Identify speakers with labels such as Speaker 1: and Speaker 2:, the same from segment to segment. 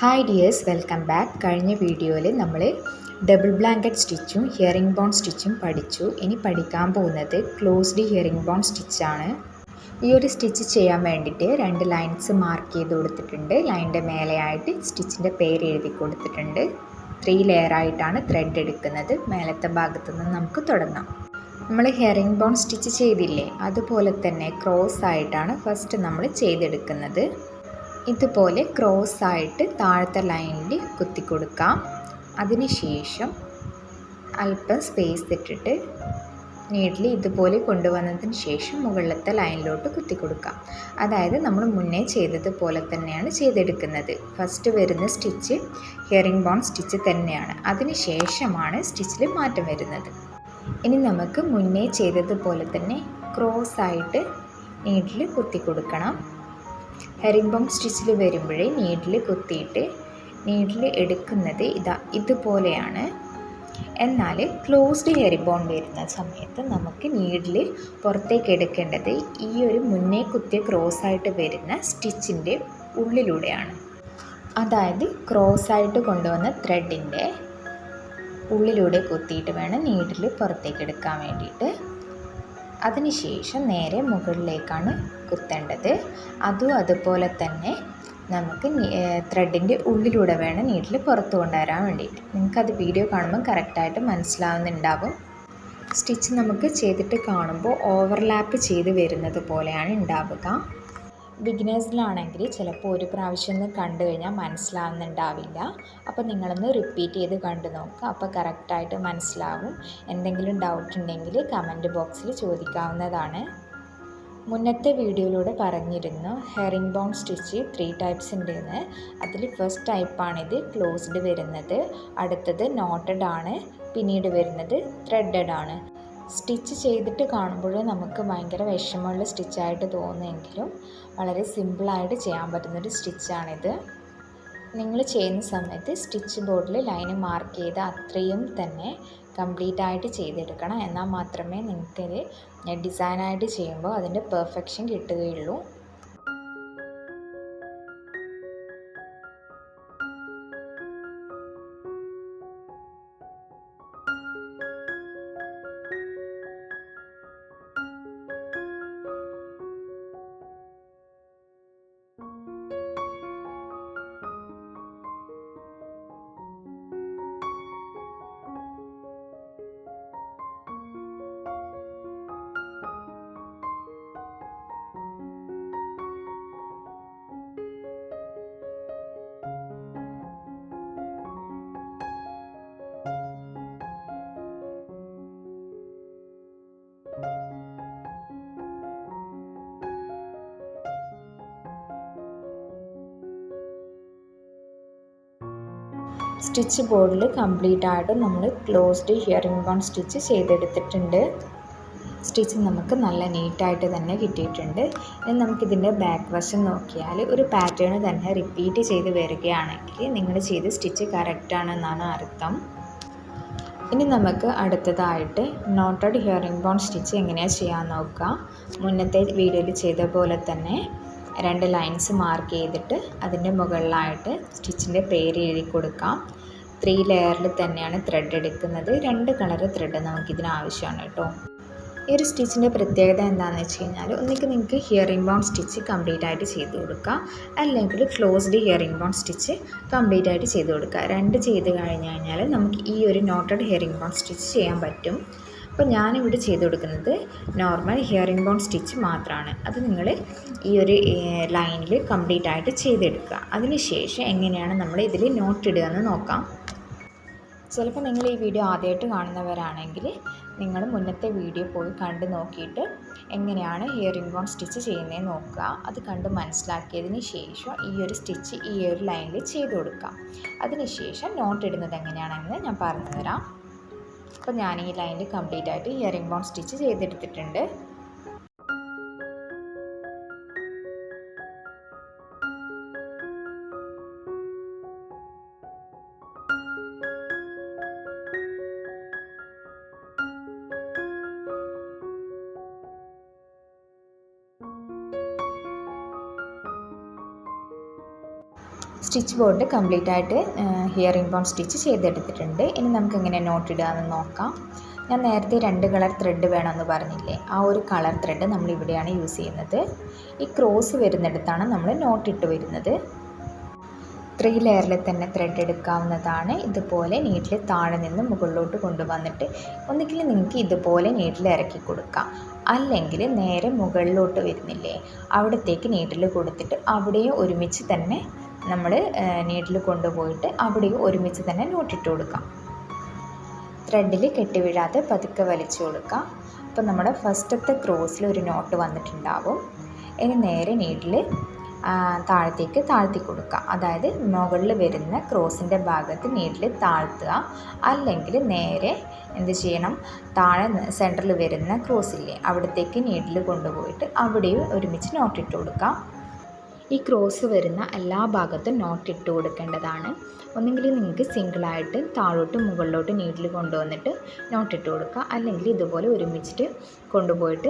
Speaker 1: Hi dears, welcome back. കഴിഞ്ഞ വീഡിയോയിൽ നമ്മൾ ഡബിൾ ബ്ലാങ്കറ്റ് സ്റ്റിച്ചും ഹിയറിംഗ് ബോൺ സ്റ്റിച്ചും പഠിച്ചു. ഇനി പഠിക്കാൻ പോകുന്നത് ക്ലോസ്ഡ് ഹിയറിംഗ് ബോൺ സ്റ്റിച്ചാണ്. ഈ ഒരു സ്റ്റിച്ച് ചെയ്യാൻ വേണ്ടിയിട്ട് 2 ലൈൻസ് മാർക്ക് ചെയ്ത് കൊടുത്തിട്ടുണ്ട്. ലൈനിൻ്റെ മേലെയായിട്ട് സ്റ്റിച്ചിൻ്റെ പേര് എഴുതി കൊടുത്തിട്ടുണ്ട്. 3 ലെയർ ആയിട്ടാണ് ത്രെഡ് എടുക്കുന്നത്. മേലത്തെ ഭാഗത്തു നിന്ന് നമുക്ക് തുടങ്ങാം. നമ്മൾ ഹിയറിംഗ് ബോൺ സ്റ്റിച്ച് ചെയ്തില്ലേ, അതുപോലെ തന്നെ ക്രോസ് ആയിട്ടാണ് ഫസ്റ്റ് നമ്മൾ ചെയ്തെടുക്കുന്നത്. ഇതുപോലെ ക്രോസ് ആയിട്ട് താഴത്തെ ലൈനിൽ കുത്തി കൊടുക്കാം. അതിനുശേഷം അല്പം സ്പേസ് ഇട്ടിട്ട് നീഡിൽ ഇതുപോലെ കൊണ്ടുവന്നതിന് ശേഷം മുകളിലത്തെ ലൈനിലോട്ട് കുത്തി കൊടുക്കാം. അതായത് നമ്മൾ മുന്നേ ചെയ്തതുപോലെ തന്നെയാണ് ചെയ്തെടുക്കുന്നത്. ഫസ്റ്റ് വരുന്ന സ്റ്റിച്ച് ഹിയറിംഗ് ബോൺ സ്റ്റിച്ച് തന്നെയാണ്. അതിന് ശേഷമാണ് സ്റ്റിച്ചിൽ മാറ്റം വരുന്നത്. ഇനി നമുക്ക് മുന്നേ ചെയ്തതുപോലെ തന്നെ ക്രോസ് ആയിട്ട് നീഡിൽ കുത്തി കൊടുക്കണം. ഹിയറിംഗ് ബോൺ സ്റ്റിച്ചിൽ വരുമ്പോഴേ നീഡിൽ കുത്തിയിട്ട് നീഡിൽ എടുക്കുന്നത് ഇതുപോലെയാണ്. എന്നാൽ ക്ലോസ്ഡ് ഹിയറിംഗ് ബോൺ വരുന്ന സമയത്ത് നമുക്ക് നീഡിൽ പുറത്തേക്ക് എടുക്കേണ്ടത് ഈ ഒരു മുന്നേ കുത്തിയ ക്രോസ് ആയിട്ട് വരുന്ന സ്റ്റിച്ചിൻ്റെ ഉള്ളിലൂടെയാണ്. അതായത് ക്രോസ് ആയിട്ട് കൊണ്ടുവന്ന ത്രെഡിൻ്റെ ഉള്ളിലൂടെ കുത്തിയിട്ട് വേണം നീഡിൽ പുറത്തേക്ക് എടുക്കാൻ വേണ്ടിയിട്ട്. അതിനുശേഷം നേരെ മുകളിലേക്കാണ് കുത്തേണ്ടത്. അതുപോലെ തന്നെ നമുക്ക് ത്രെഡിൻ്റെ ഉള്ളിലൂടെ വേണം നീഡിൽ പുറത്ത് കൊണ്ടുവരാൻ വേണ്ടിയിട്ട്. നിങ്ങൾക്കത് വീഡിയോ കാണുമ്പോൾ കറക്റ്റായിട്ട് മനസ്സിലാവുന്നുണ്ടാവും. സ്റ്റിച്ച് നമുക്ക് ചെയ്തിട്ട് കാണുമ്പോൾ ഓവർലാപ്പ് ചെയ്ത് വരുന്നത് പോലെയാണ് ഉണ്ടാവുക. ബിഗിനേഴ്സിലാണെങ്കിൽ ചിലപ്പോൾ ഒരു പ്രാവശ്യം ഒന്ന് കണ്ടു കഴിഞ്ഞാൽ മനസ്സിലാവുന്നുണ്ടാവില്ല. അപ്പോൾ നിങ്ങളൊന്ന് റിപ്പീറ്റ് ചെയ്ത് കണ്ടു നോക്കുക. അപ്പോൾ കറക്റ്റായിട്ട് മനസ്സിലാവും. എന്തെങ്കിലും ഡൗട്ട് ഉണ്ടെങ്കിൽ കമൻറ്റ് ബോക്സിൽ ചോദിക്കാവുന്നതാണ്. മുന്നത്തെ വീഡിയോയിലൂടെ പറഞ്ഞിരുന്നു ഹിയറിംഗ് ബോൺ സ്റ്റിച്ച് 3 ടൈപ്സ് ഉണ്ടെന്ന്. അതിൽ ഫസ്റ്റ് ടൈപ്പാണിത് ക്ലോസ്ഡ് വരുന്നത്, അടുത്തത് നോട്ടഡ് ആണ്, പിന്നീട് വരുന്നത് ത്രെഡഡ് ആണ്. സ്റ്റിച്ച് ചെയ്തിട്ട് കാണുമ്പോൾ നമുക്ക് ഭയങ്കര വിഷമമുള്ള സ്റ്റിച്ചായിട്ട് തോന്നുമെങ്കിലും വളരെ സിമ്പിളായിട്ട് ചെയ്യാൻ പറ്റുന്നൊരു സ്റ്റിച്ചാണിത്. നിങ്ങൾ ചെയ്യുന്ന സമയത്ത് സ്റ്റിച്ച് ബോർഡിൽ ലൈന് മാർക്ക് ചെയ്ത് അത്രയും തന്നെ കംപ്ലീറ്റ് ആയിട്ട് ചെയ്തെടുക്കണം. എന്നാൽ മാത്രമേ നിങ്ങൾക്കത് ഡിസൈനായിട്ട് ചെയ്യുമ്പോൾ അതിൻ്റെ പെർഫെക്ഷൻ കിട്ടുകയുള്ളൂ. സ്റ്റിച്ച് ബോർഡിൽ കംപ്ലീറ്റ് ആയിട്ട് നമ്മൾ ക്ലോസ്ഡ് ഹിയറിംഗ് ബോൺ സ്റ്റിച്ച് ചെയ്തെടുത്തിട്ടുണ്ട്. സ്റ്റിച്ച് നമുക്ക് നല്ല നീറ്റായിട്ട് തന്നെ കിട്ടിയിട്ടുണ്ട്. ഇനി നമുക്കിതിൻ്റെ ബാക്ക് വശം നോക്കിയാൽ ഒരു പാറ്റേൺ തന്നെ റിപ്പീറ്റ് ചെയ്ത് വരികയാണെങ്കിൽ നിങ്ങൾ ചെയ്ത സ്റ്റിച്ച് കറക്റ്റാണെന്നാണ് അർത്ഥം. ഇനി നമുക്ക് അടുത്തതായിട്ട് നോട്ടഡ് ഹിയറിംഗ് ബോൺ സ്റ്റിച്ച് എങ്ങനെയാണ് ചെയ്യാൻ നോക്കാം. മുന്നത്തെ വീഡിയോയിൽ ചെയ്ത പോലെ തന്നെ 2 ലൈൻസ് മാർക്ക് ചെയ്തിട്ട് അതിൻ്റെ മുകളിലായിട്ട് സ്റ്റിച്ചിൻ്റെ പേര് എഴുതി കൊടുക്കാം. 3 ലെയറിൽ തന്നെയാണ് ത്രെഡ് എടുക്കുന്നത്. 2 കളർ ത്രെഡ് നമുക്കിതിന് ആവശ്യമാണ് കേട്ടോ. ഈ ഒരു സ്റ്റിച്ചിൻ്റെ പ്രത്യേകത എന്താണെന്ന് വെച്ച് കഴിഞ്ഞാൽ ഒന്നിക്ക് നിങ്ങൾക്ക് ഹിയറിംഗ് ബോൺ സ്റ്റിച്ച് കംപ്ലീറ്റ് ആയിട്ട് ചെയ്ത് കൊടുക്കുക, അല്ലെങ്കിൽ closed hearing bone stitch complete ആയിട്ട് ചെയ്ത് കൊടുക്കുക. 2 ചെയ്ത് കഴിഞ്ഞ് കഴിഞ്ഞാൽ നമുക്ക് ഈ ഒരു നോട്ടഡ് ഹിയറിംഗ് ബോൺ സ്റ്റിച്ച് ചെയ്യാൻ പറ്റും. അപ്പോൾ ഞാനിവിടെ ചെയ്ത് കൊടുക്കുന്നത് നോർമൽ ഹിയറിംഗ് ബോൺ സ്റ്റിച്ച് മാത്രമാണ്. അത് നിങ്ങൾ ഈ ഒരു ലൈനിൽ കംപ്ലീറ്റ് ആയിട്ട് ചെയ്തെടുക്കുക. അതിനുശേഷം എങ്ങനെയാണ് നമ്മൾ ഇതിൽ നോട്ട് ഇടുക എന്ന് നോക്കാം. ചിലപ്പോൾ നിങ്ങൾ ഈ വീഡിയോ ആദ്യമായിട്ട് കാണുന്നവരാണെങ്കിൽ നിങ്ങൾ മുന്നത്തെ വീഡിയോ പോയി കണ്ട് നോക്കിയിട്ട് എങ്ങനെയാണ് ഹിയറിംഗ് ബോൺ സ്റ്റിച്ച് ചെയ്യുന്നതെന്ന് നോക്കുക. അത് കണ്ട് മനസ്സിലാക്കിയതിന് ശേഷം ഈ ഒരു സ്റ്റിച്ച് ഈ ഒരു ലൈനിൽ ചെയ്ത് കൊടുക്കാം. അതിനുശേഷം നോട്ട് ഇടുന്നത് എങ്ങനെയാണെന്ന് ഞാൻ പറഞ്ഞു തരാം. അപ്പോൾ ഞാൻ ഈ ലൈനിൽ കംപ്ലീറ്റ് ആയിട്ട് ഹിയറിംഗ് ബോൺ സ്റ്റിച്ച് ചെയ്തെടുത്തിട്ടുണ്ട്. സ്റ്റിച്ച് ബോർഡ് കംപ്ലീറ്റ് ആയിട്ട് ഹിയറിംഗ് ബോൺ സ്റ്റിച്ച് ചെയ്തെടുത്തിട്ടുണ്ട്. ഇനി നമുക്ക് എങ്ങനെ നോട്ട് ഇടാമെന്ന് നോക്കാം. ഞാൻ നേരത്തെ 2 കളർ ത്രെഡ് വേണമെന്ന് പറഞ്ഞില്ലേ, ആ ഒരു കളർ ത്രെഡ് നമ്മൾ ഇവിടെയാണ് യൂസ് ചെയ്യുന്നത്. ഈ ക്രോസ് വരുന്നിടത്താണ് നമ്മൾ നോട്ട് ഇട്ട് വരുന്നത്. 3 ലെയറിൽ തന്നെ ത്രെഡ് എടുക്കാവുന്നതാണ്. ഇതുപോലെ നീഡിൽ താഴെ നിന്ന് മുകളിലോട്ട് കൊണ്ടുവന്നിട്ട് ഒന്നുകിൽ നിങ്ങൾക്ക് ഇതുപോലെ നീഡിൽ ഇറക്കി കൊടുക്കാം, അല്ലെങ്കിൽ നേരെ മുകളിലോട്ട് വരുന്നില്ലേ അവിടത്തേക്ക് നീഡിൽ കൊടുത്തിട്ട് അവിടെയും ഒരുമിച്ച് തന്നെ നമ്മൾ നീഡിൽ കൊണ്ടുപോയിട്ട് അവിടെയും ഒരുമിച്ച് തന്നെ നോട്ടിട്ട് കൊടുക്കാം. ത്രെഡിൽ കെട്ടി വീഴാതെ പതുക്കെ വലിച്ചു കൊടുക്കാം. അപ്പോൾ നമ്മുടെ ഫസ്റ്റത്തെ ക്രോസിൽ ഒരു നോട്ട് വന്നിട്ടുണ്ടാവും. ഇനി നേരെ നീഡിൽ താഴത്തേക്ക് താഴ്ത്തി കൊടുക്കുക. അതായത് മുകളിൽ വരുന്ന ക്രോസിൻ്റെ ഭാഗത്ത് നീഡിൽ താഴ്ത്തുക, അല്ലെങ്കിൽ നേരെ എന്ത് ചെയ്യണം, താഴെ സെൻറ്ററിൽ വരുന്ന ക്രോസില്ലേ അവിടത്തേക്ക് നീഡിൽ കൊണ്ടുപോയിട്ട് അവിടെയും ഒരുമിച്ച് നോട്ടിട്ട് കൊടുക്കാം. ഈ ക്രോസ് വരുന്ന എല്ലാ ഭാഗത്തും നോട്ട് ഇട്ട് കൊടുക്കേണ്ടതാണ്. ഒന്നെങ്കിൽ നിങ്ങൾക്ക് സിംഗിളായിട്ട് താഴോട്ട് മുകളിലോട്ട് നീഡിൽ കൊണ്ടുവന്നിട്ട് നോട്ട് ഇട്ട് കൊടുക്കുക, അല്ലെങ്കിൽ ഇതുപോലെ ഒരുമിച്ചിട്ട് കൊണ്ടുപോയിട്ട്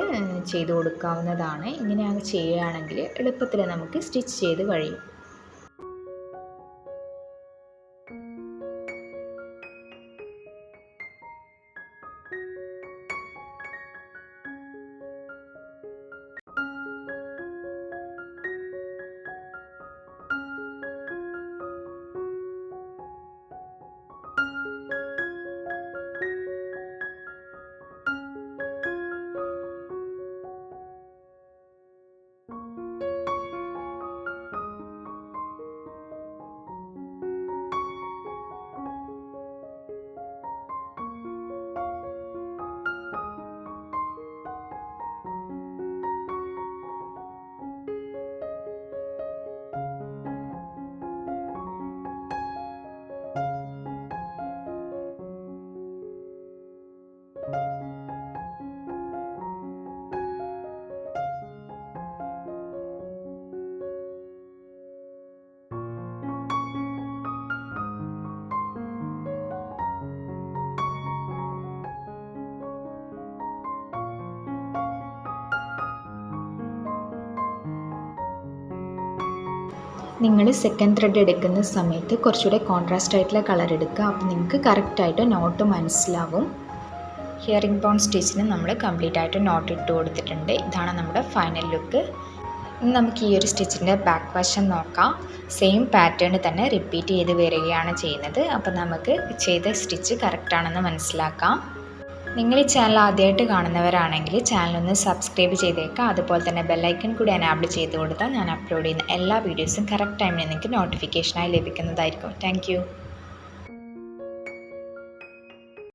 Speaker 1: ചെയ്ത് കൊടുക്കാവുന്നതാണ്. ഇങ്ങനെ ചെയ്യുകയാണെങ്കിൽ എളുപ്പത്തിൽ നമുക്ക് സ്റ്റിച്ച് ചെയ്ത് കഴിയും. നിങ്ങൾ സെക്കൻഡ് ത്രെഡ് എടുക്കുന്ന സമയത്ത് കുറച്ചുകൂടെ കോൺട്രാസ്റ്റ് ആയിട്ടുള്ള കളർ എടുക്കുക. അപ്പോൾ നിങ്ങൾക്ക് കറക്റ്റായിട്ട് നോട്ട് മനസ്സിലാവും. ഹിയറിംഗ് ബോൺ സ്റ്റിച്ചിന് നമ്മൾ കംപ്ലീറ്റ് ആയിട്ട് നോട്ട് ഇട്ട് കൊടുത്തിട്ടുണ്ട്. ഇതാണ് നമ്മുടെ ഫൈനൽ ലുക്ക്. ഇനി നമുക്ക് ഈ ഒരു സ്റ്റിച്ചിൻ്റെ ബാക്ക് വശം നോക്കാം. സെയിം പാറ്റേൺ തന്നെ റിപ്പീറ്റ് ചെയ്ത് വരികയാണ് ചെയ്യുന്നത്. അപ്പോൾ നമുക്ക് ചെയ്ത സ്റ്റിച്ച് കറക്റ്റാണെന്ന് മനസ്സിലാക്കാം. നിങ്ങൾ ഈ ചാനൽ ആദ്യമായിട്ട് കാണുന്നവരാണെങ്കിൽ ചാനലൊന്ന് സബ്സ്ക്രൈബ് ചെയ്തേക്കുക. അതുപോലെ തന്നെ ബെല്ലൈക്കൺ കൂടി എനാബിൾ ചെയ്ത് കൊടുത്താൽ ഞാൻ അപ്ലോഡ് ചെയ്യുന്ന എല്ലാ വീഡിയോസും കറക്റ്റ് ടൈമിൽ നിങ്ങൾക്ക് നോട്ടിഫിക്കേഷനായി ലഭിക്കുന്നതായിരിക്കും. താങ്ക്